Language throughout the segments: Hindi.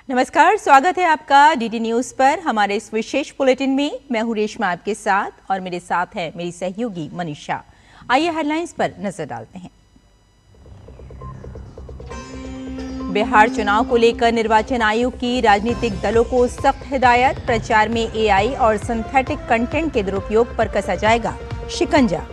नमस्कार, स्वागत है आपका डीडी न्यूज पर। हमारे इस विशेष बुलेटिन में मैं हूं रेशमा आपके साथ और मेरे साथ है मेरी सहयोगी मनीषा। आइए हेडलाइंस पर नजर डालते हैं। बिहार चुनाव को लेकर निर्वाचन आयोग की राजनीतिक दलों को सख्त हिदायत। प्रचार में एआई और सिंथेटिक कंटेंट के दुरुपयोग पर कसा जाएगा शिकंजा।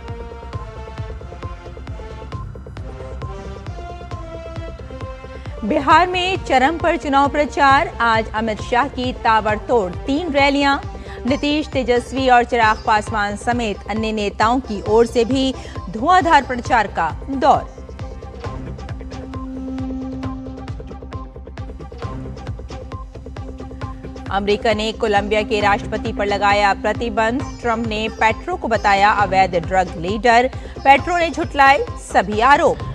बिहार में चरम पर चुनाव प्रचार। आज अमित शाह की ताबड़तोड़ 3 रैलियां। नीतीश, तेजस्वी और चिराग पासवान समेत अन्य नेताओं की ओर से भी धुआंधार प्रचार का दौर। अमेरिका ने कोलंबिया के राष्ट्रपति पर लगाया प्रतिबंध। ट्रंप ने पेट्रो को बताया अवैध ड्रग लीडर। पेट्रो ने झुटलाए सभी आरोप।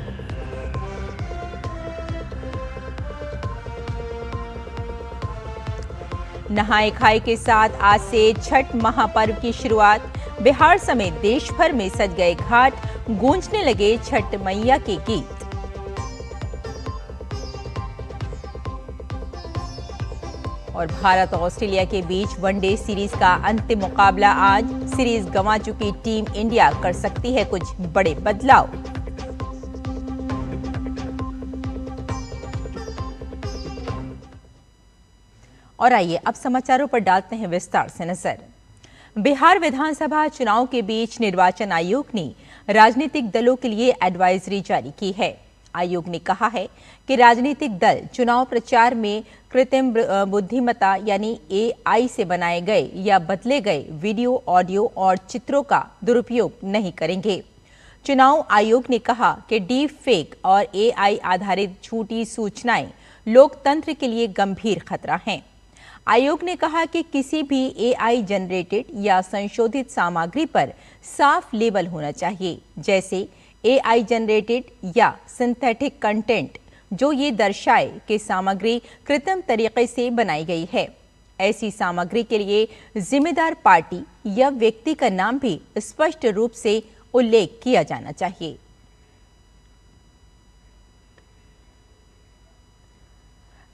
नहाए खाए के साथ आज से छठ महापर्व की शुरुआत। बिहार समेत देश भर में सज गए घाट, गूंजने लगे छठ मैया के गीत। और भारत और ऑस्ट्रेलिया के बीच वनडे सीरीज का अंतिम मुकाबला आज। सीरीज गंवा चुकी टीम इंडिया कर सकती है कुछ बड़े बदलाव। और आइए अब समाचारों पर डालते हैं विस्तार से नजर। बिहार विधानसभा चुनाव के बीच निर्वाचन आयोग ने राजनीतिक दलों के लिए एडवाइजरी जारी की है। आयोग ने कहा है कि राजनीतिक दल चुनाव प्रचार में कृत्रिम बुद्धिमत्ता यानी एआई से बनाए गए या बदले गए वीडियो, ऑडियो और चित्रों का दुरुपयोग नहीं करेंगे। चुनाव आयोग ने कहा कि डीप फेक और एआई आधारित झूठी सूचनाएं लोकतंत्र के लिए गंभीर खतरा हैं। आयोग ने कहा कि किसी भी एआई जनरेटेड या संशोधित सामग्री पर साफ लेबल होना चाहिए, जैसे एआई जनरेटेड या सिंथेटिक कंटेंट, जो ये दर्शाए कि सामग्री कृत्रिम तरीके से बनाई गई है। ऐसी सामग्री के लिए जिम्मेदार पार्टी या व्यक्ति का नाम भी स्पष्ट रूप से उल्लेख किया जाना चाहिए।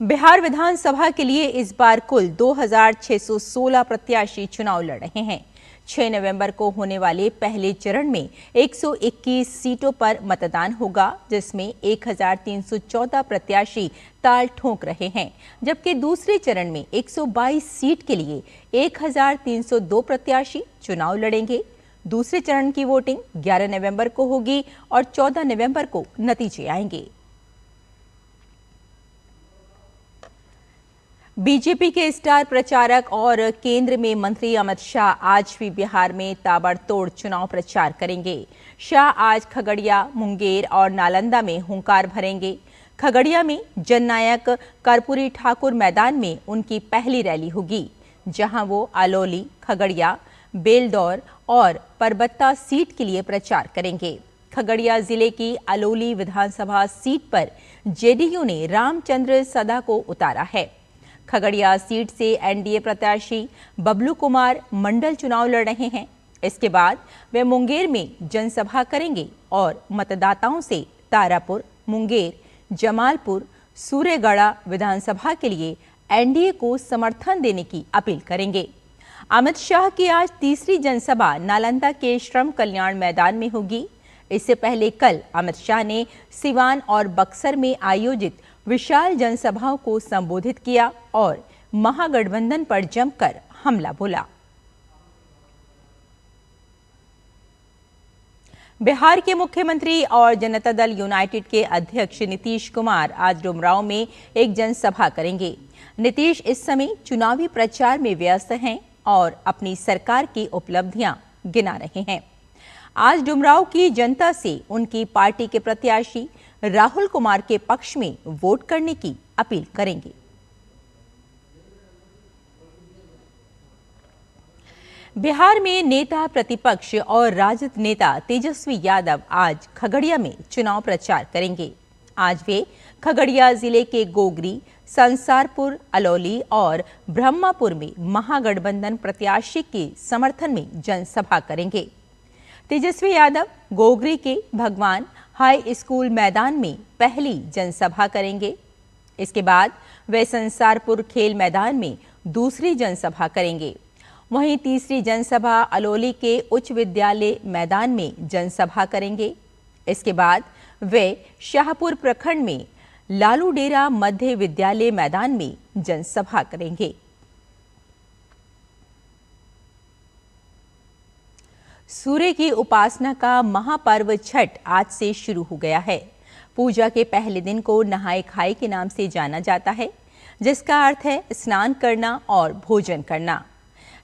बिहार विधानसभा के लिए इस बार कुल 2616 प्रत्याशी चुनाव लड़ रहे हैं। 6 नवंबर को होने वाले पहले चरण में 121 सीटों पर मतदान होगा, जिसमें 1314 प्रत्याशी ताल ठोक रहे हैं, जबकि दूसरे चरण में 122 सीट के लिए 1302 प्रत्याशी चुनाव लड़ेंगे। दूसरे चरण की वोटिंग 11 नवंबर को होगी और 14 नवंबर को नतीजे आएंगे। बीजेपी के स्टार प्रचारक और केंद्र में मंत्री अमित शाह आज भी बिहार में ताबड़तोड़ चुनाव प्रचार करेंगे। शाह आज खगड़िया, मुंगेर और नालंदा में हुंकार भरेंगे। खगड़िया में जननायक कर्पूरी ठाकुर मैदान में उनकी पहली रैली होगी, जहां वो अलौली, खगड़िया, बेलदौर और परबत्ता सीट के लिए प्रचार करेंगे। खगड़िया जिले की अलौली विधानसभा सीट पर जेडीयू ने रामचंद्र सदा को उतारा है। खगड़िया सीट से एनडीए प्रत्याशी बबलू कुमार मंडल चुनाव लड़ रहे हैं। इसके बाद वे मुंगेर में जनसभा करेंगे और मतदाताओं से तारापुर, मुंगेर, जमालपुर, सूर्यगढ़ा विधानसभा के लिए एनडीए को समर्थन देने की अपील करेंगे। अमित शाह की आज तीसरी जनसभा नालंदा के श्रम कल्याण मैदान में होगी। इससे पहले कल अमित शाह ने सिवान और बक्सर में आयोजित विशाल जनसभाओं को संबोधित किया और महागठबंधन पर जमकर हमला बोला। बिहार के मुख्यमंत्री और जनता दल यूनाइटेड के अध्यक्ष नीतीश कुमार आज डुमरांव में एक जनसभा करेंगे। नीतीश इस समय चुनावी प्रचार में व्यस्त हैं और अपनी सरकार की उपलब्धियां गिना रहे हैं। आज डुमरांव की जनता से उनकी पार्टी के प्रत्याशी राहुल कुमार के पक्ष में वोट करने की अपील करेंगे। बिहार में नेता प्रतिपक्ष और राजद नेता तेजस्वी यादव आज खगड़िया में चुनाव प्रचार करेंगे। आज वे खगड़िया जिले के गोगरी, संसारपुर, अलौली और ब्रह्मापुर में महागठबंधन प्रत्याशी के समर्थन में जनसभा करेंगे। तेजस्वी यादव गोगरी के भगवान हाई स्कूल मैदान में पहली जनसभा करेंगे। इसके बाद वे संसारपुर खेल मैदान में दूसरी जनसभा करेंगे। वहीं तीसरी जनसभा अलोली के उच्च विद्यालय मैदान में जनसभा करेंगे। इसके बाद वे शाहपुर प्रखंड में लालू डेरा मध्य विद्यालय मैदान में जनसभा करेंगे। सूर्य की उपासना का महापर्व छठ आज से शुरू हो गया है। पूजा के पहले दिन को नहाय खाए के नाम से जाना जाता है, जिसका अर्थ है स्नान करना और भोजन करना।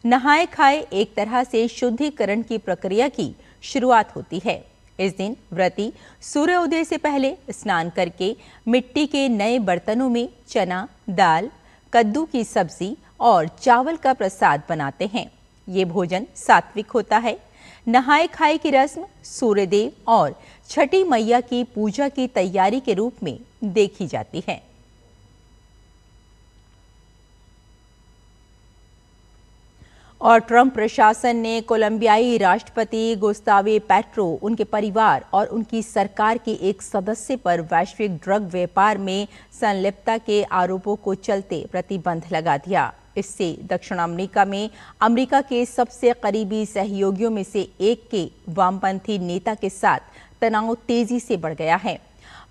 नहाय खाए एक तरह से शुद्धिकरण की प्रक्रिया की शुरुआत होती है। इस दिन व्रती सूर्योदय से पहले स्नान करके मिट्टी के नए बर्तनों में चना, दाल, कद्दू की सब्जी और चावल का प्रसाद बनाते हैं। ये भोजन सात्विक होता है। नहाय खाए की रस्म सूर्यदेव और छठी मैया की पूजा की तैयारी के रूप में देखी जाती है। और ट्रंप प्रशासन ने कोलंबियाई राष्ट्रपति गुस्तावे पेट्रो, उनके परिवार और उनकी सरकार के एक सदस्य पर वैश्विक ड्रग व्यापार में संलिप्तता के आरोपों को चलते प्रतिबंध लगा दिया। इससे दक्षिण अमेरिका में अमेरिका के सबसे करीबी सहयोगियों में से एक के वामपंथी नेता के साथ तनाव तेजी से बढ़ गया है।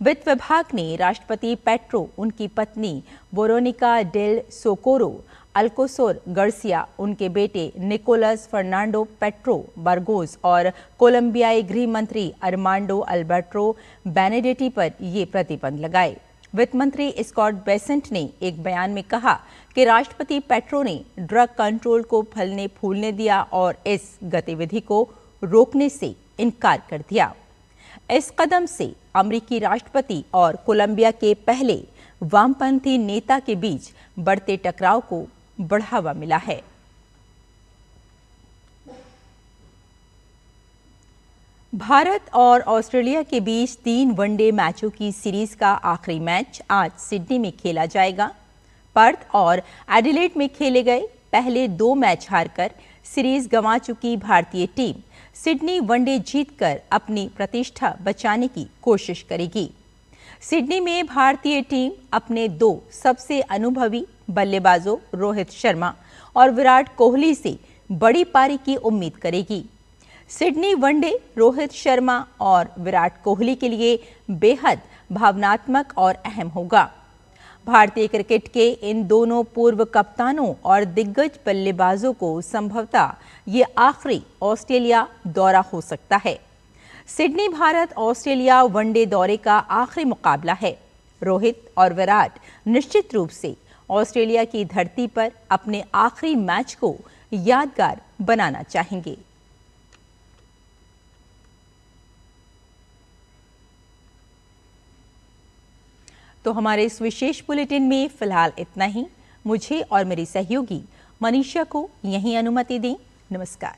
वित्त विभाग ने राष्ट्रपति पेट्रो, उनकी पत्नी वेरोनिका डेल सोकोरो अल्कोसोर गार्सिया, उनके बेटे निकोलस फर्नांडो पेट्रो बर्गोस और कोलंबियाई गृह मंत्री अरमांडो अल्बर्टो बेनेडेटी पर ये प्रतिबंध लगाए। वित्त मंत्री स्कॉट बेसेंट ने एक बयान में कहा कि राष्ट्रपति पेट्रो ने ड्रग कंट्रोल को फलने फूलने दिया और इस गतिविधि को रोकने से इनकार कर दिया। इस कदम से अमेरिकी राष्ट्रपति और कोलंबिया के पहले वामपंथी नेता के बीच बढ़ते टकराव को बढ़ावा मिला है। भारत और ऑस्ट्रेलिया के बीच 3 वनडे मैचों की सीरीज का आखिरी मैच आज सिडनी में खेला जाएगा। पर्थ और एडिलेड में खेले गए पहले 2 मैच हारकर सीरीज गंवा चुकी भारतीय टीम सिडनी वनडे जीतकर अपनी प्रतिष्ठा बचाने की कोशिश करेगी। सिडनी में भारतीय टीम अपने 2 सबसे अनुभवी बल्लेबाजों रोहित शर्मा और विराट कोहली से बड़ी पारी की उम्मीद करेगी। सिडनी वनडे रोहित शर्मा और विराट कोहली के लिए बेहद भावनात्मक और अहम होगा। भारतीय क्रिकेट के इन दोनों पूर्व कप्तानों और दिग्गज बल्लेबाजों को संभवतः ये आखिरी ऑस्ट्रेलिया दौरा हो सकता है। सिडनी भारत ऑस्ट्रेलिया वनडे दौरे का आखिरी मुकाबला है। रोहित और विराट निश्चित रूप से ऑस्ट्रेलिया की धरती पर अपने आखिरी मैच को यादगार बनाना चाहेंगे। तो हमारे इस विशेष बुलेटिन में फिलहाल इतना ही। मुझे और मेरी सहयोगी मनीषा को यहीं अनुमति दें। नमस्कार।